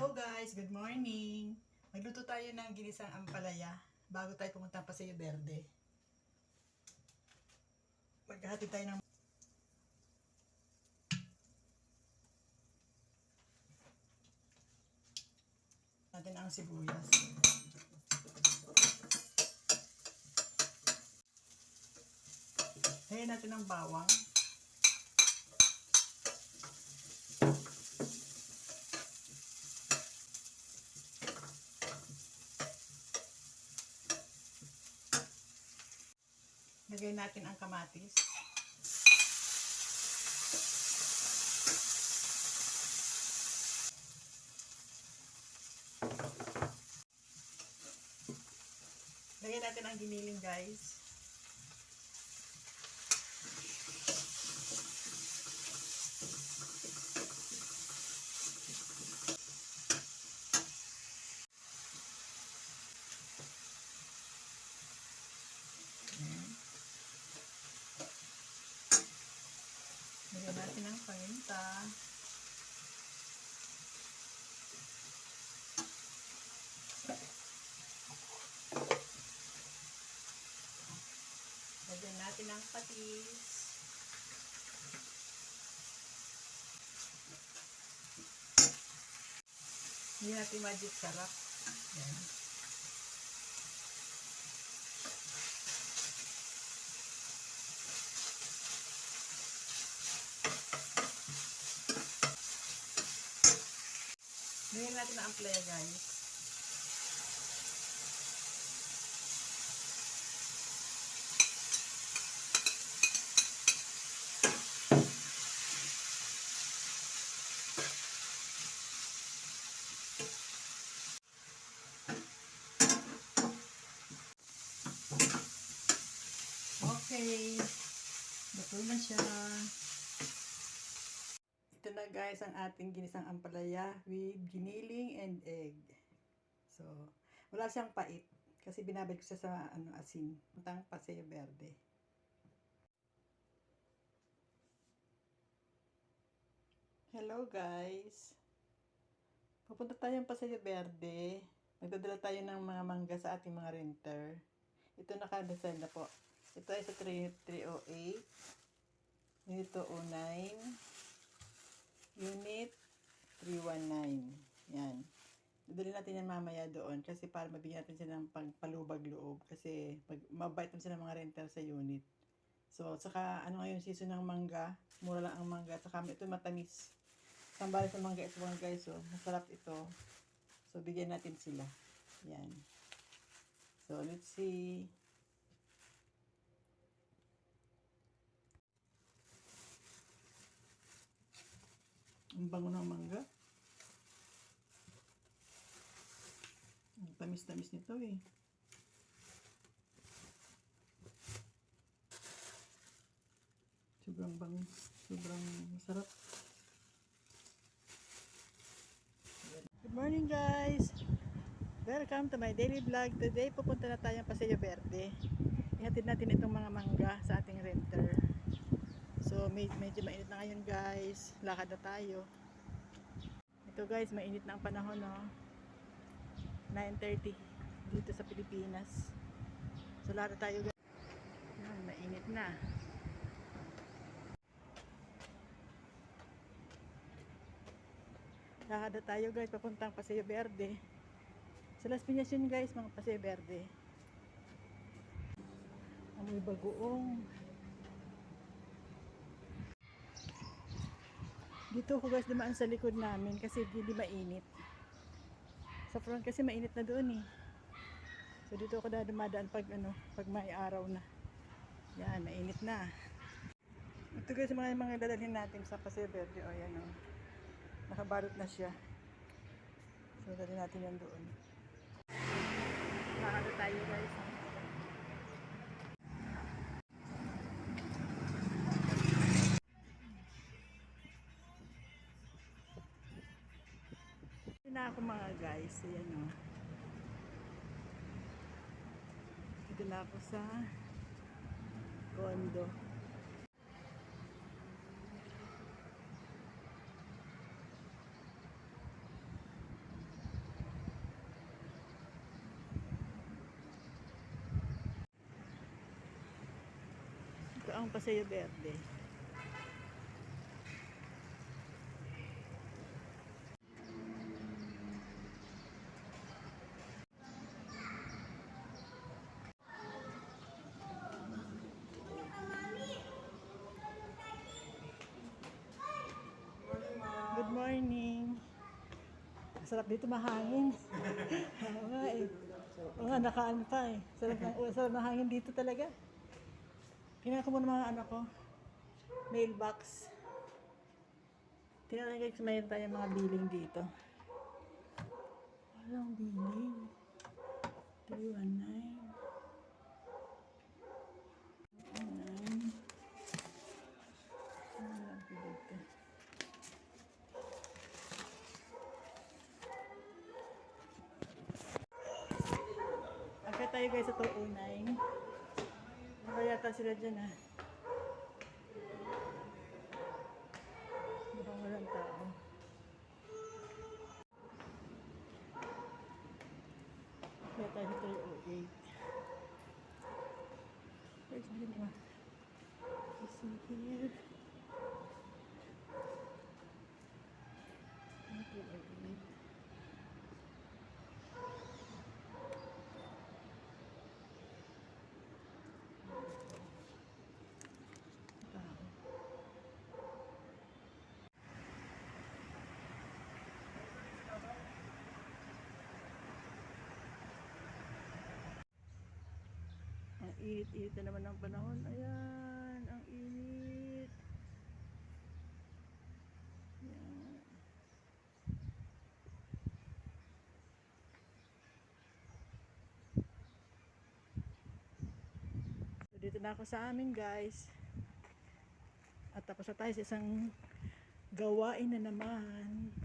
Hello guys, good morning. Magluto tayo ng ginisang ampalaya bago tayo pumunta pa sa Verde. Maghahati tayo ng natin ang sibuyas. Lagyan natin ang bawang. Lagyan natin ang kamatis. Lagyan natin ang giniling guys. Lagyan natin ang paminta. Lagyan natin ang patis. Hindi natin magic sarap. Yan. Lagyan natin ang ampalaya guys. Okay, luto na siya. Ito na guys ang ating ginisang ampalaya with giniling and egg. So, wala siyang pait kasi binabad ko siya sa asin. Puntang Paseo Verde. Hello guys. Pupunta tayong Paseo Verde. Magdadala tayo ng mga mangga sa ating mga renter. Ito nakadesal na po. Ito ay sa 308, Unit 209, Unit 319. Yan. Dadali natin yan mamaya doon kasi para mabigyan natin sila ng pagpalubag loob kasi mabait naman sila mga renter sa unit. So, saka ano ngayon season ng mangga, mura lang ang mangga, saka ito matamis. Sambal sa mangga ito mga guys, so masarap ito. So, bigyan natin sila. Yan. So, let's see. Ang bango ng mangga. Ang tamis-tamis nito eh. Sobrang bango. Sobrang masarap. Good morning guys! Welcome to my daily vlog. Today pupunta na tayong Paseo Verde. Ihatid natin itong mga mangga sa ating renter. So medyo mainit na ngayon guys. Lakad na tayo. Ito guys, mainit na ang panahon no. 9:30 dito sa Pilipinas. So lakad na tayo guys. Yan, mainit na. Lakad na tayo guys, papuntang Paseo Verde. Sa Las Piñas yun guys, mga Paseo Verde. Amoy bagoong. Dito ko guys dumaan sa likod namin kasi hindi mainit. Sa front kasi mainit na doon eh. So dito ako dumadaan pag may araw na. Yan, mainit na. Ito guys mga dadalhin natin sa Paseo Verde. O yan o. Nakabalot na siya. So dadalhin natin yan doon. Nakakalo tayo guys. Na ako mga guys, ayan o. Dito na ako sa condo. ang Paseo Verde. Good morning. Sarap dito, mahangin. Oo nga eh. Oo nga, nakaan pa eh. Sarap ng hangin dito talaga. Tingnan ko muna mga anak ko. Mailbox. Tingnan ko kung mayroon tayong mga billing dito. Walang billing. 319. 319. Walang billing dito. Akit tayo guys sa 209. Ano yata sila dyan ha? Mukhang walang tao. Kaya tayo sa 308. Where's the one? Let's see here. 308. Ang init-init na naman ng panahon. Ayan, ang init. Ayan. So, dito na ako sa amin guys. At tapos na tayo sa isang gawain na naman.